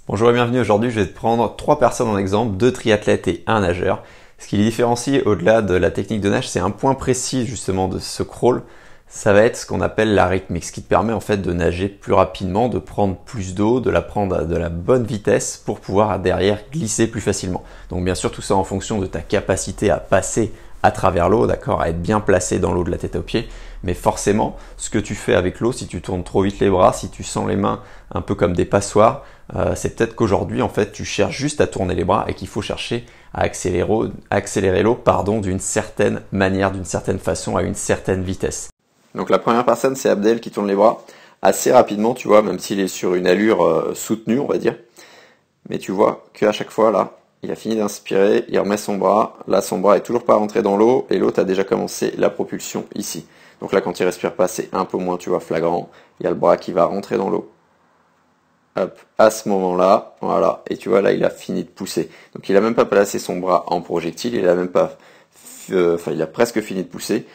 Bonjour et bienvenue, aujourd'hui je vais te prendre 3 personnes en exemple, 2 triathlètes et 1 nageur. Ce qui les différencie au-delà de la technique de nage, c'est un point précis justement de ce crawl, ça va être ce qu'on appelle la rythmique, ce qui te permet en fait de nager plus rapidement, de prendre plus d'eau, de la prendre à de la bonne vitesse pour pouvoir derrière glisser plus facilement. Donc bien sûr tout ça en fonction de ta capacité à passer à travers l'eau, d'accord, à être bien placé dans l'eau de la tête aux pieds. Mais forcément, ce que tu fais avec l'eau, si tu tournes trop vite les bras, si tu sens les mains un peu comme des passoires, c'est peut-être qu'aujourd'hui, en fait, tu cherches juste à tourner les bras et qu'il faut chercher à accélérer l'eau, d'une certaine manière, d'une certaine façon, à une certaine vitesse. Donc la première personne, c'est Abdel qui tourne les bras assez rapidement, tu vois, même s'il est sur une allure soutenue, on va dire. Mais tu vois qu'à chaque fois, là, il a fini d'inspirer, il remet son bras, là son bras est toujours pas rentré dans l'eau et l'autre a déjà commencé la propulsion ici. Donc là quand il respire pas c'est un peu moins, tu vois, flagrant, il y a le bras qui va rentrer dans l'eau. Hop, à ce moment-là, voilà, et tu vois là il a fini de pousser. Donc il a même pas placé son bras en projectile, il a même pas, il a presque fini de pousser,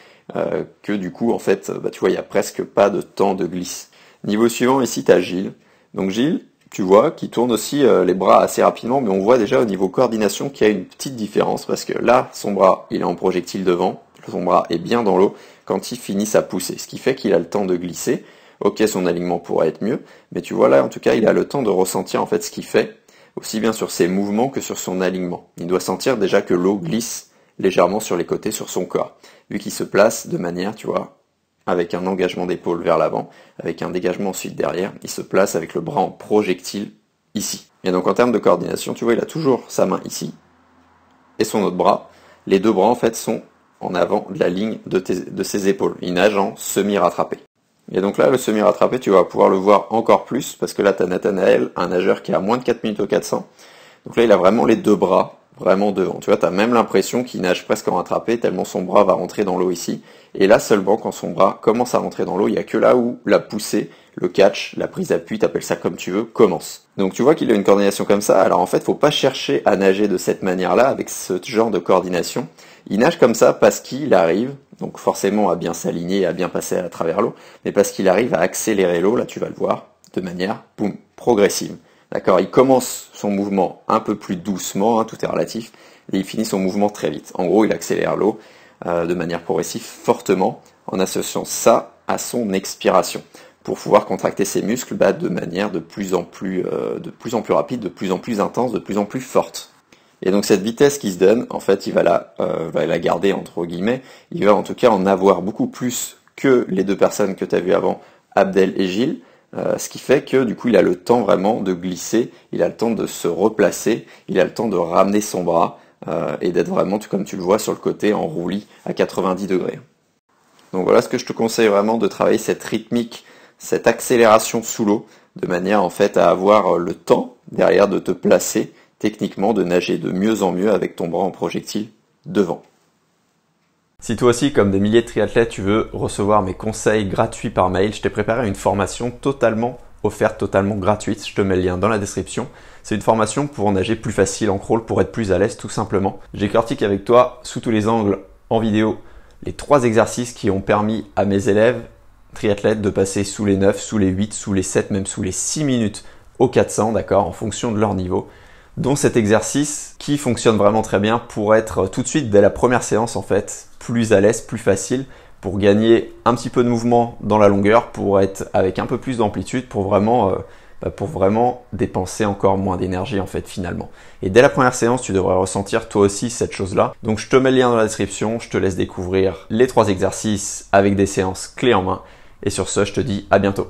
que du coup en fait, tu vois il y a presque pas de temps de glisse. Niveau suivant ici tu as Gilles. Donc Gilles, tu vois, qui tourne aussi les bras assez rapidement, mais on voit déjà au niveau coordination qu'il y a une petite différence, parce que là, son bras, il est en projectile devant, son bras est bien dans l'eau quand il finit sa poussée, ce qui fait qu'il a le temps de glisser. Ok, son alignement pourrait être mieux, mais tu vois là, en tout cas, il a le temps de ressentir en fait ce qu'il fait, aussi bien sur ses mouvements que sur son alignement. Il doit sentir déjà que l'eau glisse légèrement sur les côtés, sur son corps, vu qu'il se place de manière, tu vois, avec un engagement d'épaule vers l'avant, avec un dégagement ensuite derrière, il se place avec le bras en projectile ici. Et donc en termes de coordination, tu vois, il a toujours sa main ici, et son autre bras. Les deux bras en fait sont en avant de la ligne de ses épaules. Il nage en semi-rattrapé. Et donc là, le semi-rattrapé, tu vas pouvoir le voir encore plus, parce que là, tu as Nathanaël, un nageur qui a moins de 4 minutes au 400. Donc là, il a vraiment les deux bras vraiment devant. Tu vois, tu as même l'impression qu'il nage presque en rattrapé, tellement son bras va rentrer dans l'eau ici. Et là, seulement quand son bras commence à rentrer dans l'eau, il n'y a que là où la poussée, le catch, la prise d'appui, t'appelles ça comme tu veux, commence. Donc tu vois qu'il a une coordination comme ça. Alors en fait, faut pas chercher à nager de cette manière-là, avec ce genre de coordination. Il nage comme ça parce qu'il arrive, donc forcément à bien s'aligner, à bien passer à travers l'eau, mais parce qu'il arrive à accélérer l'eau, là tu vas le voir, de manière, boum, progressive. D'accord, il commence son mouvement un peu plus doucement, hein, tout est relatif, et il finit son mouvement très vite. En gros, il accélère l'eau de manière progressive, fortement, en associant ça à son expiration, pour pouvoir contracter ses muscles de manière de plus en plus rapide, de plus en plus intense, de plus en plus forte. Et donc cette vitesse qu'il se donne, en fait, il va la garder entre guillemets, il va en tout cas en avoir beaucoup plus que les deux personnes que tu as vues avant, Abdel et Gilles, ce qui fait que du coup il a le temps vraiment de glisser, il a le temps de se replacer, il a le temps de ramener son bras et d'être vraiment, comme tu le vois, sur le côté en roulis à 90 degrés. Donc voilà ce que je te conseille vraiment, de travailler cette rythmique, cette accélération sous l'eau, de manière en fait à avoir le temps derrière de te placer techniquement, de nager de mieux en mieux avec ton bras en projectile devant. Si toi aussi, comme des milliers de triathlètes, tu veux recevoir mes conseils gratuits par mail, je t'ai préparé une formation totalement offerte, totalement gratuite. Je te mets le lien dans la description. C'est une formation pour nager plus facile en crawl, pour être plus à l'aise tout simplement. J'éclaircique avec toi, sous tous les angles, en vidéo, les 3 exercices qui ont permis à mes élèves triathlètes de passer sous les 9, sous les 8, sous les 7, même sous les 6 minutes au 400, d'accord, en fonction de leur niveau. Dont cet exercice qui fonctionne vraiment très bien pour être tout de suite dès la première séance en fait plus à l'aise, plus facile, pour gagner un petit peu de mouvement dans la longueur, pour être avec un peu plus d'amplitude, pour vraiment dépenser encore moins d'énergie en fait finalement. Et dès la première séance, tu devrais ressentir toi aussi cette chose-là. Donc je te mets le lien dans la description, je te laisse découvrir les 3 exercices avec des séances clés en main. Et sur ce, je te dis à bientôt.